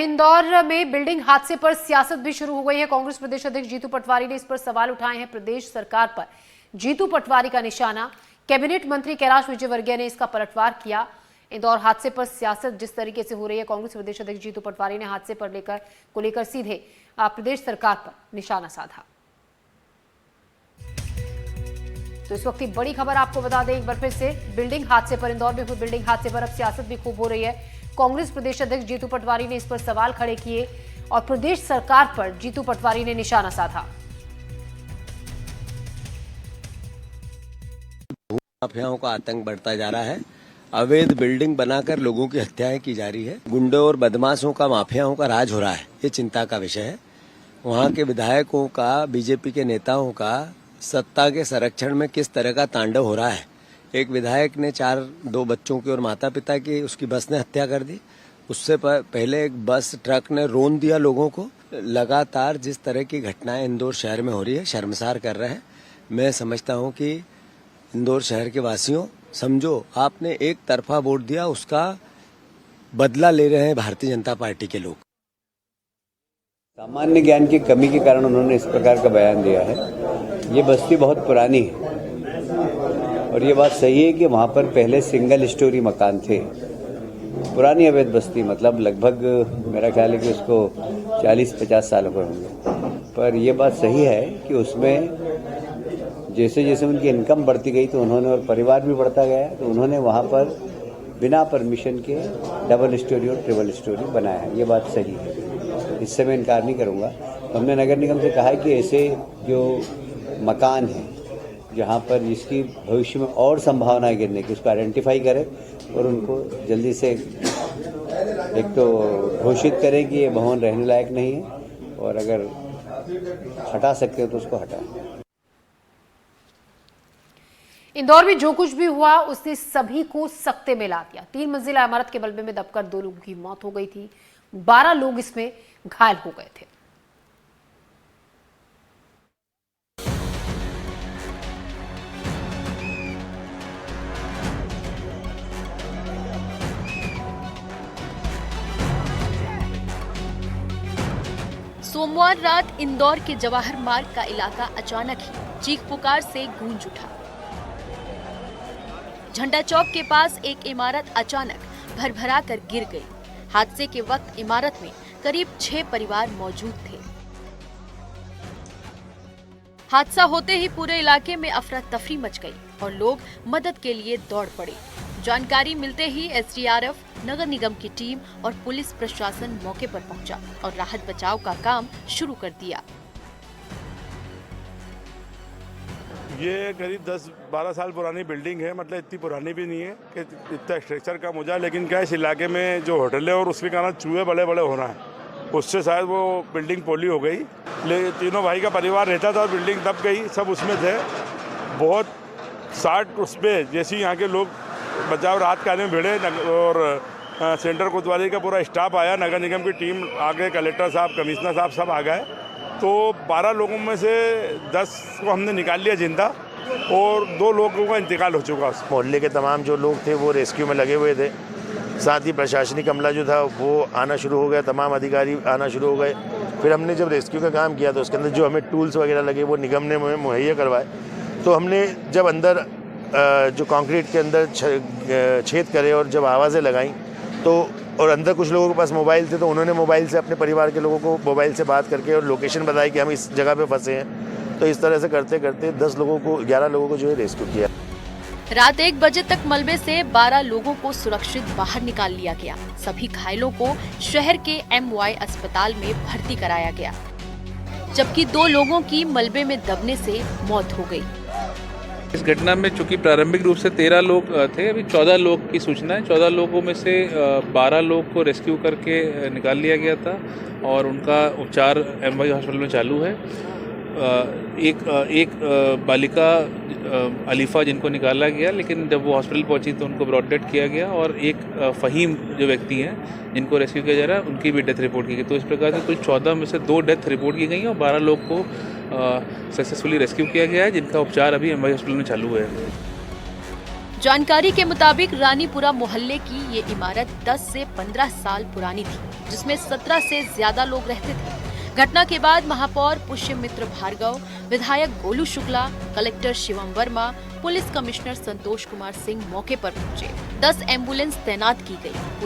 इंदौर में बिल्डिंग हादसे पर सियासत भी शुरू हो गई है। कांग्रेस प्रदेश अध्यक्ष जीतू पटवारी ने इस पर सवाल उठाए हैं। प्रदेश सरकार पर जीतू पटवारी का निशाना। कैबिनेट मंत्री कैलाश विजयवर्गीय ने इसका पलटवार किया। इंदौर हादसे पर सियासत जिस तरीके से हो रही है, कांग्रेस प्रदेश अध्यक्ष जीतू पटवारी ने हादसे पर लेकर सीधे प्रदेश सरकार पर निशाना साधा। तो इस वक्त की बड़ी खबर आपको बता दें एक बार फिर से, बिल्डिंग हादसे पर, इंदौर में हुए बिल्डिंग हादसे पर अब सियासत भी खूब हो रही है। कांग्रेस प्रदेश अध्यक्ष जीतू पटवारी ने इस पर सवाल खड़े किए और प्रदेश सरकार पर जीतू पटवारी ने निशाना साधा। माफियाओं का आतंक बढ़ता जा रहा है। अवैध बिल्डिंग बनाकर लोगों की हत्याएं की जा रही है। गुंडों और बदमाशों का, माफियाओं का राज हो रहा है। ये चिंता का विषय है। वहां के विधायकों का, बीजेपी के नेताओं का सत्ता के संरक्षण में किस तरह का तांडव हो रहा है। एक विधायक ने दो बच्चों की और माता पिता की, उसकी बस ने हत्या कर दी। उससे पहले एक बस ट्रक ने रौंद दिया लोगों को। लगातार जिस तरह की घटनाएं इंदौर शहर में हो रही है, शर्मसार कर रहे हैं। मैं समझता हूं कि इंदौर शहर के वासियों, समझो आपने एक तरफा वोट दिया, उसका बदला ले रहे हैं भारतीय जनता पार्टी के लोग। सामान्य ज्ञान की कमी के कारण उन्होंने इस प्रकार का बयान दिया है। ये बस्ती बहुत पुरानी है और ये बात सही है कि वहाँ पर पहले सिंगल स्टोरी मकान थे। पुरानी अवैध बस्ती, मतलब लगभग मेरा ख्याल है कि उसको 40-50 साल हो होंगे। पर यह बात सही है कि उसमें जैसे जैसे उनकी इनकम बढ़ती गई तो उन्होंने, और परिवार भी बढ़ता गया, तो उन्होंने वहाँ पर बिना परमिशन के डबल स्टोरी और ट्रिपल स्टोरी बनाया है। ये बात सही है, इससे मैं इनकार नहीं करूँगा। हमने नगर निगम से कहा है कि ऐसे जो मकान हैं जहाँ पर जिसकी भविष्य में और संभावना गिरने की, उसको आइडेंटिफाई करें और उनको जल्दी से एक तो घोषित करें कि ये भवन रहने लायक नहीं है, और अगर हटा सकते हो तो उसको हटाएं। इंदौर में जो कुछ भी हुआ उसने सभी को सकते में ला दिया। 3 मंजिला इमारत के मलबे में दबकर 2 लोगों की मौत हो गई थी। 12 लोग इसमें घायल हो गए थे। सोमवार रात इंदौर के जवाहर मार्ग का इलाका अचानक ही चीख पुकार से गूंज उठा। झंडा चौक के पास एक इमारत अचानक भरभरा कर गिर गई। हादसे के वक्त इमारत में करीब 6 परिवार मौजूद थे। हादसा होते ही पूरे इलाके में अफरा तफरी मच गई और लोग मदद के लिए दौड़ पड़े। जानकारी मिलते ही एसडीआरएफ, नगर निगम की टीम और पुलिस प्रशासन मौके पर पहुंचा और राहत बचाव का काम शुरू कर दिया। ये करीब 10-12 साल पुरानी बिल्डिंग है, मतलब इतनी पुरानी भी नहीं है कि इतना स्ट्रक्चर कम हो जाए, लेकिन क्या इस इलाके में जो होटल है और उसके कारण चूहे बड़े बड़े हो रहे हैं, उससे शायद वो बिल्डिंग पोली हो गई। ले तीनों भाई का परिवार रहता था और बिल्डिंग दब गई, सब उसमें थे। बहुत 60 उस पर जैसे यहाँ के लोग बचाव रात काले में भिड़े और सेंटर कोतवाली का पूरा स्टाफ आया, नगर निगम की टीम आ गए, कलेक्टर साहब, कमिश्नर साहब सब आ गए। तो 12 लोगों में से 10 को हमने निकाल लिया जिंदा और 2 लोगों का इंतकाल हो चुका। मोहल्ले के तमाम जो लोग थे वो रेस्क्यू में लगे हुए थे। साथ ही प्रशासनिक अमला जो था वो आना शुरू हो गया, तमाम अधिकारी आना शुरू हो गए। फिर हमने जब रेस्क्यू का काम किया तो उसके अंदर जो हमें टूल्स वगैरह लगे वो निगम ने हमें मुहैया करवाए। तो हमने जब अंदर जो कंक्रीट के अंदर छेद करे और जब आवाज़ें लगाई तो, और अंदर कुछ लोगों के पास मोबाइल थे, तो उन्होंने मोबाइल से अपने परिवार के लोगों को मोबाइल से बात करके और लोकेशन बताई कि हम इस जगह पे फंसे हैं। तो इस तरह से करते करते 11 लोगों को जो है रेस्क्यू किया। रात 1 बजे तक मलबे से 12 लोगों को सुरक्षित बाहर निकाल लिया गया। सभी घायलों को शहर के MY अस्पताल में भर्ती कराया गया, जबकि 2 लोगों की मलबे में दबने से मौत हो गई। इस घटना में चूंकि प्रारंभिक रूप से 13 लोग थे, अभी 14 लोग की सूचना है। 14 लोगों में से 12 लोग को रेस्क्यू करके निकाल लिया गया था और उनका उपचार MY हॉस्पिटल में चालू है। एक बालिका अलीफा जिनको निकाला गया, लेकिन जब वो हॉस्पिटल पहुंची तो उनको ब्रॉड डेड किया गया, और एक फ़हीम जो व्यक्ति हैं जिनको रेस्क्यू किया जा रहा है उनकी भी डेथ रिपोर्ट की गई। तो इस प्रकार से कुल 14 में से 2 डेथ रिपोर्ट की गई और 12 लोग को सक्सेसफुली रेस्क्यू किया गया है, जिनका उपचार अभी MY हॉस्पिटल में चालू है। जानकारी के मुताबिक रानीपुरा मोहल्ले की ये इमारत 10 से 15 साल पुरानी थी, जिसमें 17 से ज्यादा लोग रहते थे। घटना के बाद महापौर पुष्यमित्र भार्गव, विधायक Golu Shukla, collector Shivam Verma, police commissioner Santosh Kumar Singh मौके पर पहुंचे। 10 एम्बुलेंस तैनात की गई।